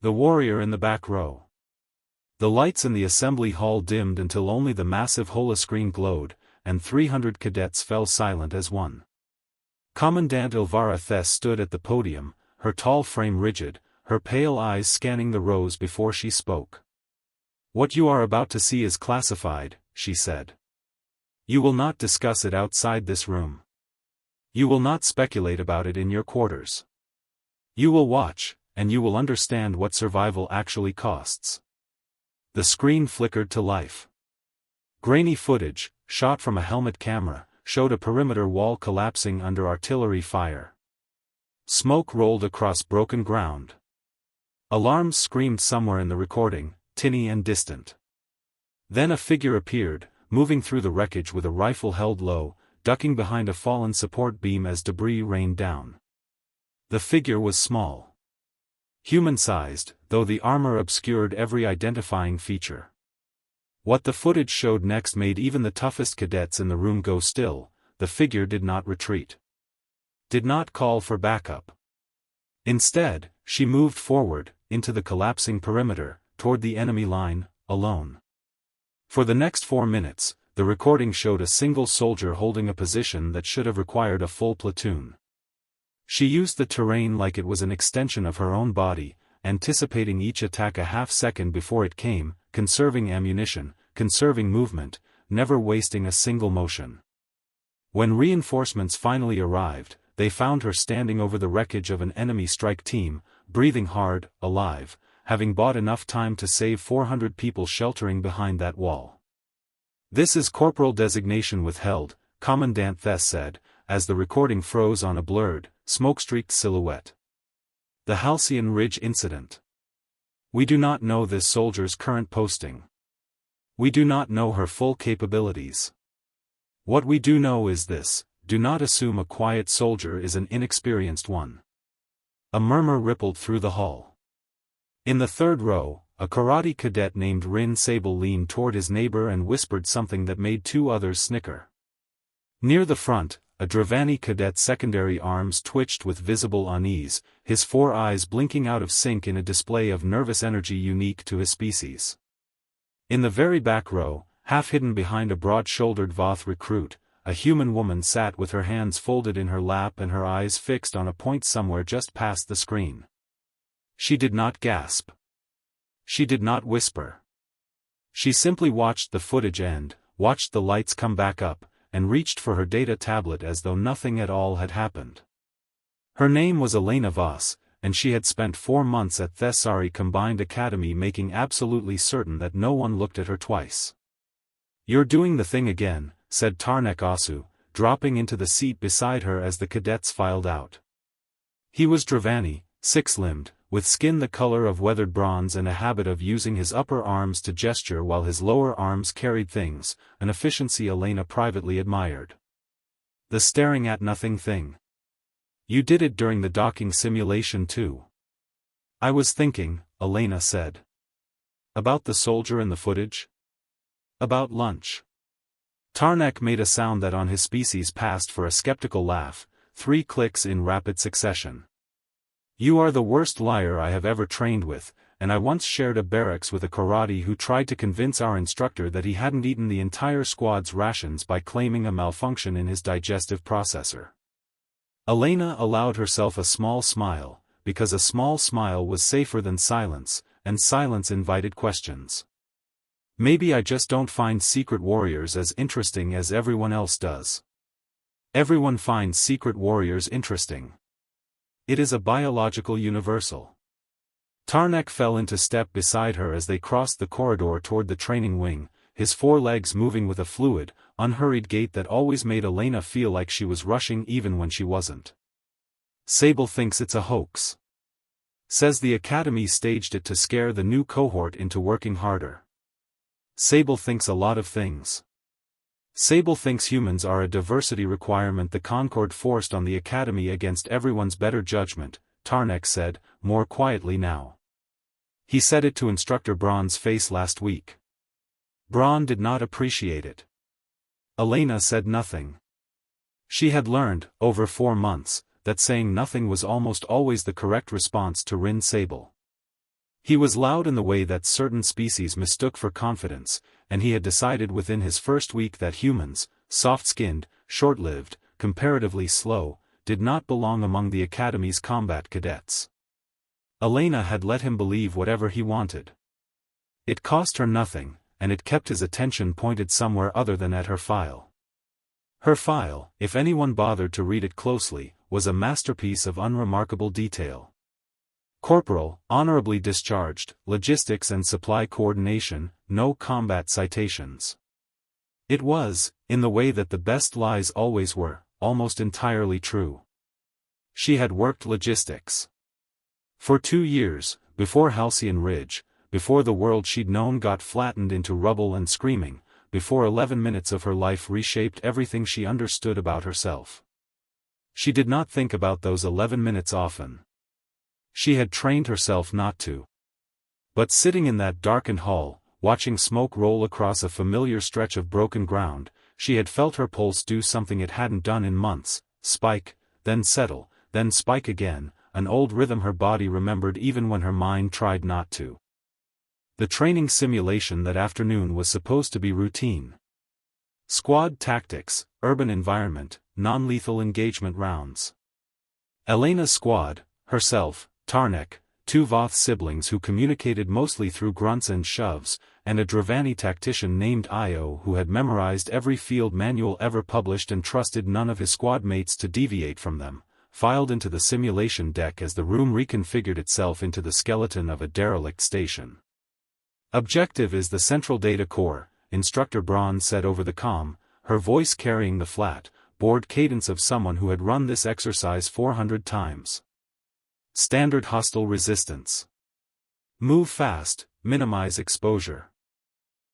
The warrior in the back row. The lights in the assembly hall dimmed until only the massive holoscreen glowed, and 300 cadets fell silent as one. Commandant Elvira Thess stood at the podium, her tall frame rigid, her pale eyes scanning the rows before she spoke. "What you are about to see is classified," she said. "You will not discuss it outside this room. You will not speculate about it in your quarters. You will watch, and you will understand what survival actually costs." The screen flickered to life. Grainy footage, shot from a helmet camera, showed a perimeter wall collapsing under artillery fire. Smoke rolled across broken ground. Alarms screamed somewhere in the recording, tinny and distant. Then a figure appeared, moving through the wreckage with a rifle held low, ducking behind a fallen support beam as debris rained down. The figure was small. Human-sized, though the armor obscured every identifying feature. What the footage showed next made even the toughest cadets in the room go still. The figure did not retreat. Did not call for backup. Instead, she moved forward, into the collapsing perimeter, toward the enemy line, alone. For the next 4 minutes, the recording showed a single soldier holding a position that should have required a full platoon. She used the terrain like it was an extension of her own body, anticipating each attack a half-second before it came, conserving ammunition, conserving movement, never wasting a single motion. When reinforcements finally arrived, they found her standing over the wreckage of an enemy strike team, breathing hard, alive, having bought enough time to save 400 people sheltering behind that wall. "This is corporal designation withheld," Commandant Thess said, as the recording froze on a blurred, smoke-streaked silhouette. The Halcyon Ridge incident. "We do not know this soldier's current posting. We do not know her full capabilities. What we do know is this: do not assume a quiet soldier is an inexperienced one." A murmur rippled through the hall. In the third row, a karate cadet named Rin Sable leaned toward his neighbor and whispered something that made 2 others snicker. Near the front, a Dravani cadet's secondary arms twitched with visible unease, his 4 eyes blinking out of sync in a display of nervous energy unique to his species. In the very back row, half hidden behind a broad-shouldered Voth recruit, a human woman sat with her hands folded in her lap and her eyes fixed on a point somewhere just past the screen. She did not gasp. She did not whisper. She simply watched the footage end, watched the lights come back up, and reached for her data tablet as though nothing at all had happened. Her name was Elena Voss, and she had spent 4 months at Thessari Combined Academy making absolutely certain that no one looked at her twice. "You're doing the thing again," said Tarnek Asu, dropping into the seat beside her as the cadets filed out. He was Dravani, 6-limbed, with skin the color of weathered bronze and a habit of using his upper arms to gesture while his lower arms carried things, an efficiency Elena privately admired. "The staring at nothing thing. You did it during the docking simulation too." "I was thinking," Elena said. "About the soldier in the footage? About lunch." Tarnek made a sound that on his species passed for a skeptical laugh, 3 clicks in rapid succession. "You are the worst liar I have ever trained with, and I once shared a barracks with a karate who tried to convince our instructor that he hadn't eaten the entire squad's rations by claiming a malfunction in his digestive processor." Elena allowed herself a small smile, because a small smile was safer than silence, and silence invited questions. "Maybe I just don't find secret warriors as interesting as everyone else does." Everyone finds secret warriors interesting. It is a biological universal. Tarnek fell into step beside her as they crossed the corridor toward the training wing, his 4 legs moving with a fluid, unhurried gait that always made Elena feel like she was rushing even when she wasn't. "Sable thinks it's a hoax. Says the Academy staged it to scare the new cohort into working harder. Sable thinks a lot of things. Sable thinks humans are a diversity requirement the Concord forced on the Academy against everyone's better judgment," Tarnek said, more quietly now. "He said it to Instructor Braun's face last week. Braun did not appreciate it." Elena said nothing. She had learned, over 4 months, that saying nothing was almost always the correct response to Rin Sable. He was loud in the way that certain species mistook for confidence, and he had decided within his first week that humans, soft-skinned, short-lived, comparatively slow, did not belong among the Academy's combat cadets. Elena had let him believe whatever he wanted. It cost her nothing, and it kept his attention pointed somewhere other than at her file. Her file, if anyone bothered to read it closely, was a masterpiece of unremarkable detail. Corporal, honorably discharged, logistics and supply coordination, no combat citations. It was, in the way that the best lies always were, almost entirely true. She had worked logistics. For 2 years, before Halcyon Ridge, before the world she'd known got flattened into rubble and screaming, before 11 minutes of her life reshaped everything she understood about herself. She did not think about those 11 minutes often. She had trained herself not to. But sitting in that darkened hall, watching smoke roll across a familiar stretch of broken ground, she had felt her pulse do something it hadn't done in months, spike, then settle, then spike again, an old rhythm her body remembered even when her mind tried not to. The training simulation that afternoon was supposed to be routine. Squad tactics, urban environment, non-lethal engagement rounds. Elena's squad, herself, Tarnek, 2 Voth siblings who communicated mostly through grunts and shoves, and a Dravani tactician named Io who had memorized every field manual ever published and trusted none of his squad mates to deviate from them, filed into the simulation deck as the room reconfigured itself into the skeleton of a derelict station. Objective is the Central Data Core, Instructor Braun said over the comm, her voice carrying the flat, bored cadence of someone who had run this exercise 400 times. Standard hostile resistance. Move fast, minimize exposure.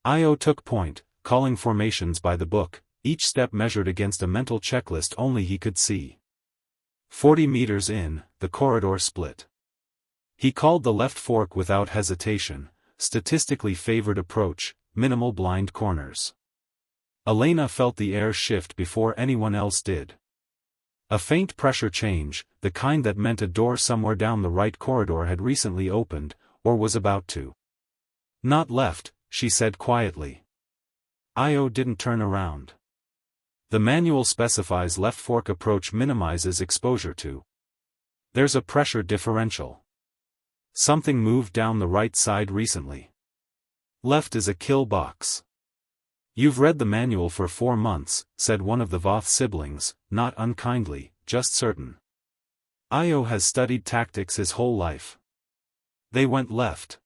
Io took point, calling formations by the book, each step measured against a mental checklist only he could see. 40 meters in, the corridor split. He called the left fork without hesitation, statistically favored approach, minimal blind corners. Elena felt the air shift before anyone else did. A faint pressure change, the kind that meant a door somewhere down the right corridor had recently opened, or was about to. Not left, she said quietly. Io didn't turn around. The manual specifies left fork approach minimizes exposure to. There's a pressure differential. Something moved down the right side recently. Left is a kill box. You've read the manual for 4 months, said one of the Voth siblings, not unkindly, just certain. Io has studied tactics his whole life. They went left.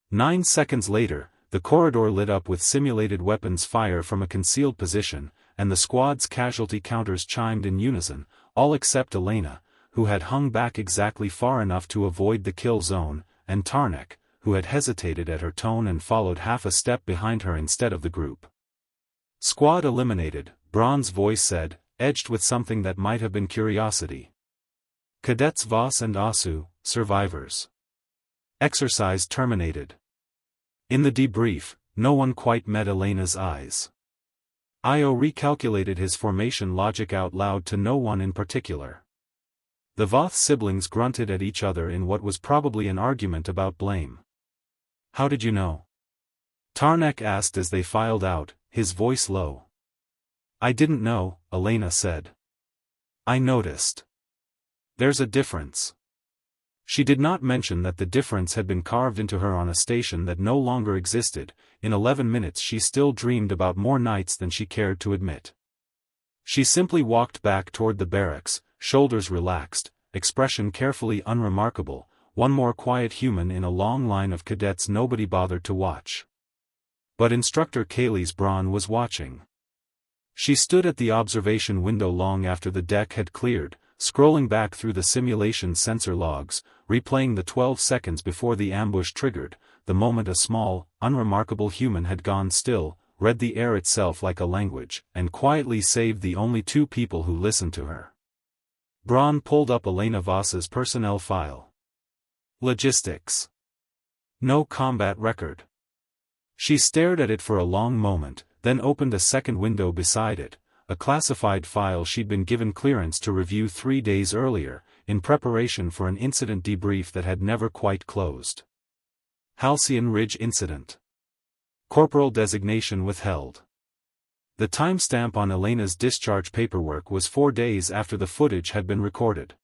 9 seconds later, the corridor lit up with simulated weapons fire from a concealed position, and the squad's casualty counters chimed in unison, all except Elena, who had hung back exactly far enough to avoid the kill zone, and Tarnek, who had hesitated at her tone and followed half a step behind her instead of the group. Squad eliminated, Braun's voice said, edged with something that might have been curiosity. Cadets Voss and Asu, survivors. Exercise terminated. In the debrief, no one quite met Elena's eyes. Io recalculated his formation logic out loud to no one in particular. The Voth siblings grunted at each other in what was probably an argument about blame. How did you know? Tarnek asked as they filed out, his voice low. I didn't know, Elena said. I noticed. There's a difference. She did not mention that the difference had been carved into her on a station that no longer existed. In 11 minutes she still dreamed about more nights than she cared to admit. She simply walked back toward the barracks, shoulders relaxed, expression carefully unremarkable, one more quiet human in a long line of cadets nobody bothered to watch. But Instructor Kaylee's Braun was watching. She stood at the observation window long after the deck had cleared, scrolling back through the simulation sensor logs, replaying the 12 seconds before the ambush triggered, the moment a small, unremarkable human had gone still, read the air itself like a language, and quietly saved the only 2 people who listened to her. Braun pulled up Elena Voss's personnel file. Logistics. No combat record. She stared at it for a long moment, then opened a second window beside it, a classified file she'd been given clearance to review 3 days earlier, in preparation for an incident debrief that had never quite closed. Halcyon Ridge Incident. Corporal designation withheld. The timestamp on Elena's discharge paperwork was 4 days after the footage had been recorded.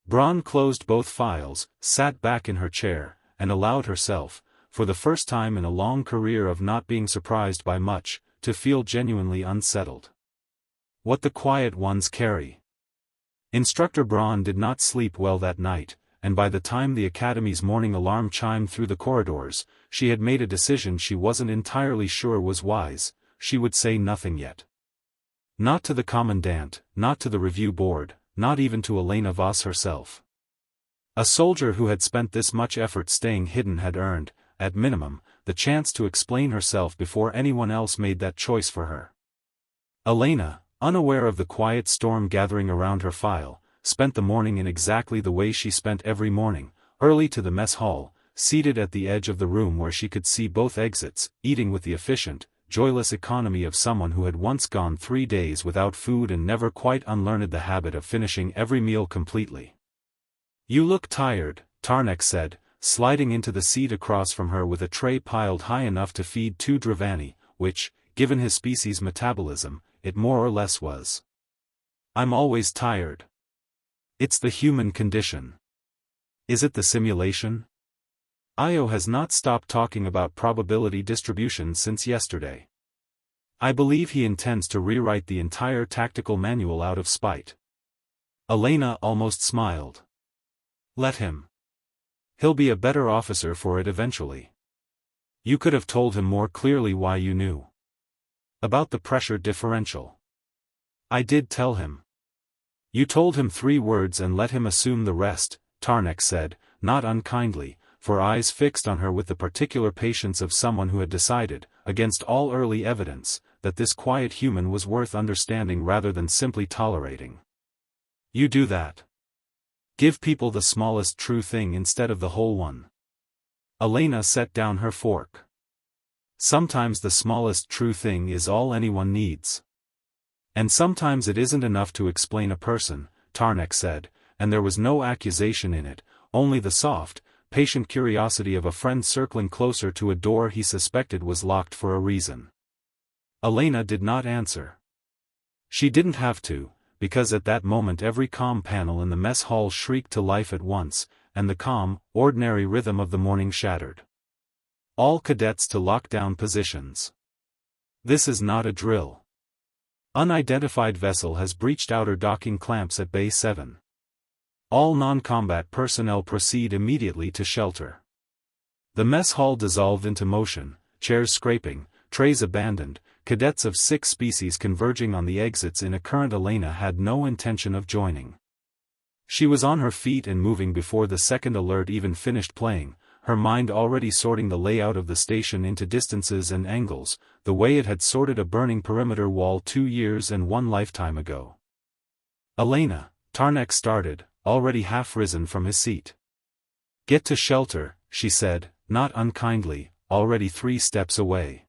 Braun closed both files, sat back in her chair, and allowed herself, for the first time in a long career of not being surprised by much, to feel genuinely unsettled. What the quiet ones carry. Instructor Braun did not sleep well that night, and by the time the Academy's morning alarm chimed through the corridors, she had made a decision she wasn't entirely sure was wise. She would say nothing yet. Not to the Commandant, not to the review board, not even to Elena Voss herself. A soldier who had spent this much effort staying hidden had earned, at minimum, the chance to explain herself before anyone else made that choice for her. Elena, unaware of the quiet storm gathering around her file, spent the morning in exactly the way she spent every morning, early to the mess hall, seated at the edge of the room where she could see both exits, eating with the efficient, joyless economy of someone who had once gone 3 days without food and never quite unlearned the habit of finishing every meal completely. "You look tired," Tarnek said, sliding into the seat across from her with a tray piled high enough to feed 2 Dravani, which, given his species' metabolism, it more or less was. "I'm always tired. It's the human condition." "Is it the simulation?" Io has not stopped talking about probability distribution since yesterday. "I believe he intends to rewrite the entire tactical manual out of spite." Elena almost smiled. "Let him. He'll be a better officer for it eventually. You could have told him more clearly why you knew. About the pressure differential." "I did tell him." "You told him 3 words and let him assume the rest," Tarnek said, not unkindly, for eyes fixed on her with the particular patience of someone who had decided, against all early evidence, that this quiet human was worth understanding rather than simply tolerating. "You do that. Give people the smallest true thing instead of the whole one." Elena set down her fork. "Sometimes the smallest true thing is all anyone needs. And sometimes it isn't enough to explain a person," Tarnek said, and there was no accusation in it, only the soft, patient curiosity of a friend circling closer to a door he suspected was locked for a reason. Elena did not answer. She didn't have to, because at that moment every comm panel in the mess hall shrieked to life at once, and the calm, ordinary rhythm of the morning shattered. "All cadets to lockdown positions. This is not a drill. Unidentified vessel has breached outer docking clamps at Bay 7. All non-combat personnel proceed immediately to shelter." The mess hall dissolved into motion, chairs scraping, trays abandoned, cadets of 6 species converging on the exits in a current Elena had no intention of joining. She was on her feet and moving before the second alert even finished playing, her mind already sorting the layout of the station into distances and angles, the way it had sorted a burning perimeter wall 2 years and 1 lifetime ago. "Elena," Tarnek started, already half risen from his seat. "Get to shelter," she said, not unkindly, already 3 steps away.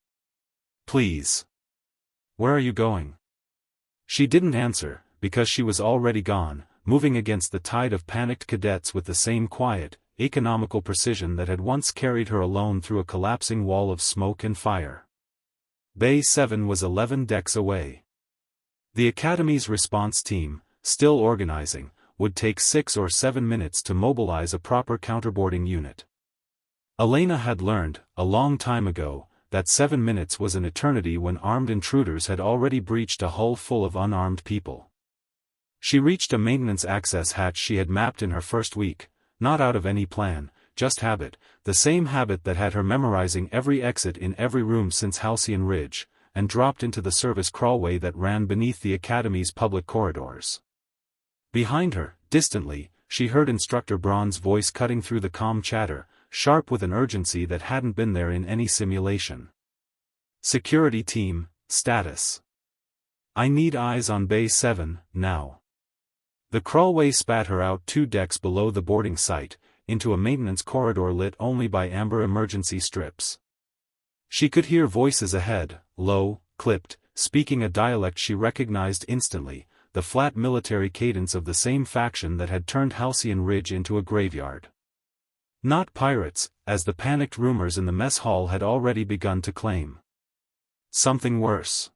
"Please." "Where are you going?" She didn't answer, because she was already gone, moving against the tide of panicked cadets with the same quiet, economical precision that had once carried her alone through a collapsing wall of smoke and fire. Bay 7 was 11 decks away. The Academy's response team, still organizing, would take 6 or 7 minutes to mobilize a proper counterboarding unit. Elena had learned, a long time ago, that 7 minutes was an eternity when armed intruders had already breached a hull full of unarmed people. She reached a maintenance access hatch she had mapped in her first week, not out of any plan, just habit, the same habit that had her memorizing every exit in every room since Halcyon Ridge, and dropped into the service crawlway that ran beneath the Academy's public corridors. Behind her, distantly, she heard Instructor Braun's voice cutting through the calm chatter, sharp with an urgency that hadn't been there in any simulation. "Security team, status. I need eyes on Bay 7, now." The crawlway spat her out 2 decks below the boarding site, into a maintenance corridor lit only by amber emergency strips. She could hear voices ahead, low, clipped, speaking a dialect she recognized instantly, the flat military cadence of the same faction that had turned Halcyon Ridge into a graveyard. Not pirates, as the panicked rumors in the mess hall had already begun to claim. Something worse.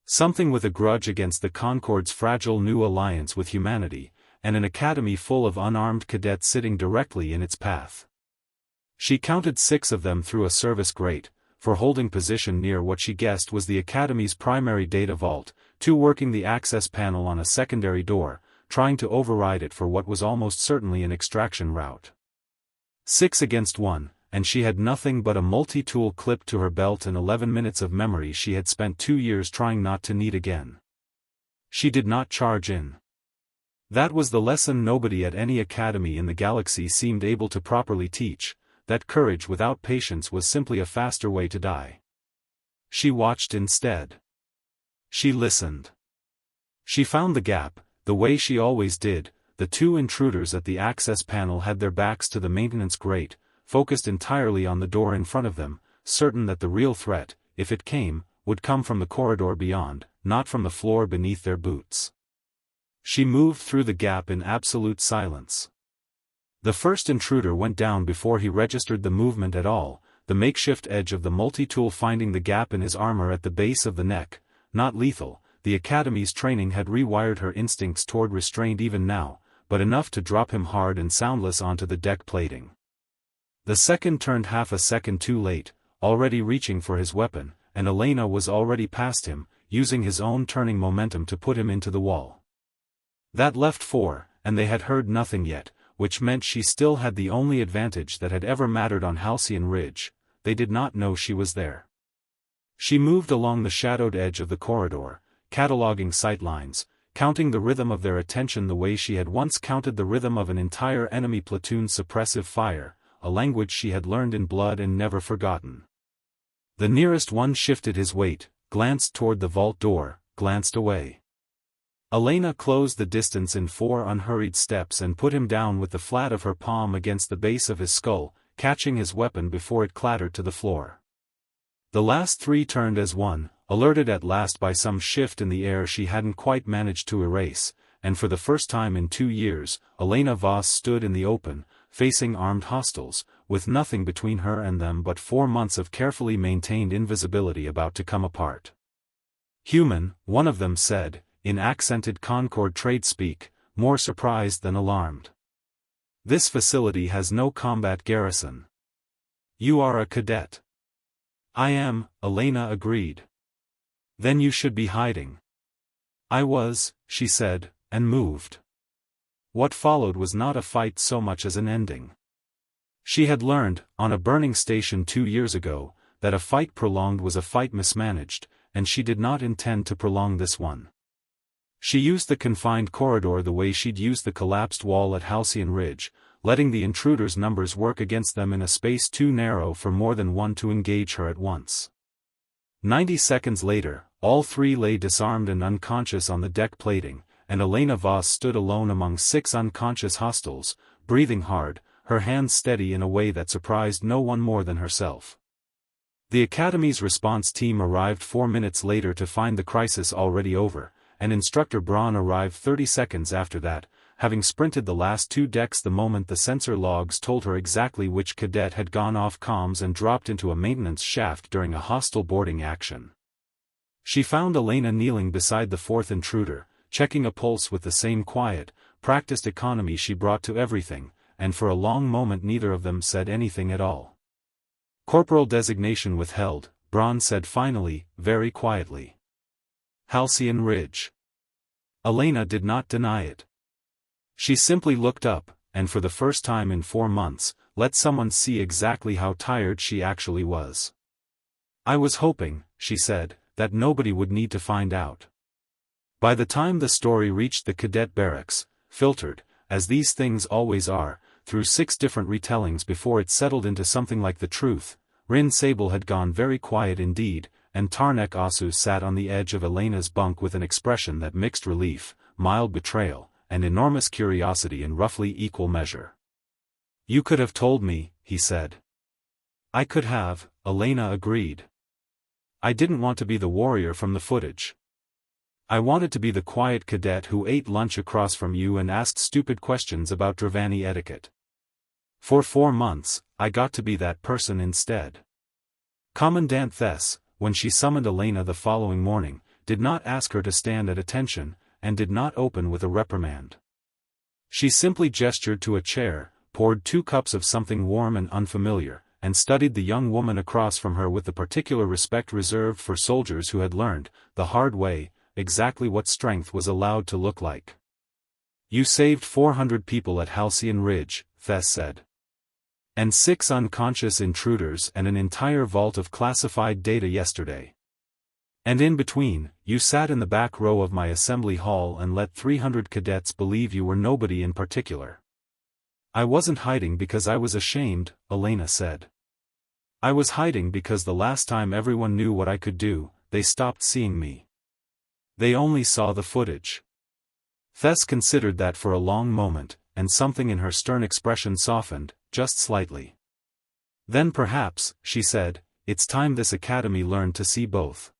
Something with a grudge against the Concorde's fragile new alliance with humanity, and an academy full of unarmed cadets sitting directly in its path. She counted 6 of them through a service grate, for holding position near what she guessed was the academy's primary data vault, 2 working the access panel on a secondary door, trying to override it for what was almost certainly an extraction route. 6 against 1, and she had nothing but a multi-tool clipped to her belt and 11 minutes of memory she had spent 2 years trying not to need again. She did not charge in. That was the lesson nobody at any academy in the galaxy seemed able to properly teach, that courage without patience was simply a faster way to die. She watched instead. She listened. She found the gap, the way she always did. The 2 intruders at the access panel had their backs to the maintenance grate, focused entirely on the door in front of them, certain that the real threat, if it came, would come from the corridor beyond, not from the floor beneath their boots. She moved through the gap in absolute silence. The first intruder went down before he registered the movement at all, the makeshift edge of the multi-tool finding the gap in his armor at the base of the neck. Not lethal, the Academy's training had rewired her instincts toward restraint even now, but enough to drop him hard and soundless onto the deck plating. The second turned half a second too late, already reaching for his weapon, and Elena was already past him, using his own turning momentum to put him into the wall. That left 4, and they had heard nothing yet, which meant she still had the only advantage that had ever mattered on Halcyon Ridge. They did not know she was there. She moved along the shadowed edge of the corridor, cataloging sightlines, counting the rhythm of their attention the way she had once counted the rhythm of an entire enemy platoon's suppressive fire, a language she had learned in blood and never forgotten. The nearest one shifted his weight, glanced toward the vault door, glanced away. Elena closed the distance in 4 unhurried steps and put him down with the flat of her palm against the base of his skull, catching his weapon before it clattered to the floor. The last 3 turned as one, alerted at last by some shift in the air she hadn't quite managed to erase, and for the first time in 2 years, Elena Voss stood in the open, facing armed hostiles, with nothing between her and them but 4 months of carefully maintained invisibility about to come apart. Human, one of them said, in accented Concorde trade speak, more surprised than alarmed. This facility has no combat garrison. You are a cadet. I am, Elena agreed. Then you should be hiding. I was, she said, and moved. What followed was not a fight so much as an ending. She had learned, on a burning station 2 years ago, that a fight prolonged was a fight mismanaged, and she did not intend to prolong this one. She used the confined corridor the way she'd used the collapsed wall at Halcyon Ridge, letting the intruders' numbers work against them in a space too narrow for more than one to engage her at once. 90 seconds later, all 3 lay disarmed and unconscious on the deck plating, and Elena Voss stood alone among 6 unconscious hostiles, breathing hard, her hands steady in a way that surprised no one more than herself. The Academy's response team arrived 4 minutes later to find the crisis already over, and Instructor Braun arrived 30 seconds after that, having sprinted the last 2 decks the moment the sensor logs told her exactly which cadet had gone off comms and dropped into a maintenance shaft during a hostile boarding action. She found Elena kneeling beside the 4th intruder, checking a pulse with the same quiet, practiced economy she brought to everything, and for a long moment neither of them said anything at all. Corporal designation withheld, Braun said finally, very quietly. Halcyon Ridge. Elena did not deny it. She simply looked up, and for the first time in 4 months, let someone see exactly how tired she actually was. I was hoping, she said, that nobody would need to find out. By the time the story reached the cadet barracks, filtered, as these things always are, through 6 different retellings before it settled into something like the truth, Rin Sable had gone very quiet indeed, and Tarnek Asu sat on the edge of Elena's bunk with an expression that mixed relief, mild betrayal, and enormous curiosity in roughly equal measure. You could have told me, he said. I could have, Elena agreed. I didn't want to be the warrior from the footage. I wanted to be the quiet cadet who ate lunch across from you and asked stupid questions about Dravani etiquette. For 4 months, I got to be that person instead. Commandant Thess, when she summoned Elena the following morning, did not ask her to stand at attention, and did not open with a reprimand. She simply gestured to a chair, poured 2 cups of something warm and unfamiliar, and studied the young woman across from her with the particular respect reserved for soldiers who had learned, the hard way, exactly what strength was allowed to look like. "You saved 400 people at Halcyon Ridge," Thess said. "And 6 unconscious intruders and an entire vault of classified data yesterday. And in between, you sat in the back row of my assembly hall and let 300 cadets believe you were nobody in particular." "I wasn't hiding because I was ashamed," Elena said. "I was hiding because the last time everyone knew what I could do, they stopped seeing me. They only saw the footage." Thess considered that for a long moment, and something in her stern expression softened, just slightly. "Then perhaps," she said, "it's time this academy learned to see both."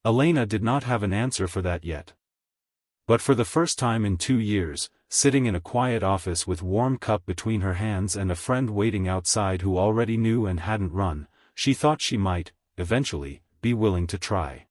Elena did not have an answer for that yet. But for the first time in 2 years, sitting in a quiet office with warm cup between her hands and a friend waiting outside who already knew and hadn't run, she thought she might, eventually, be willing to try.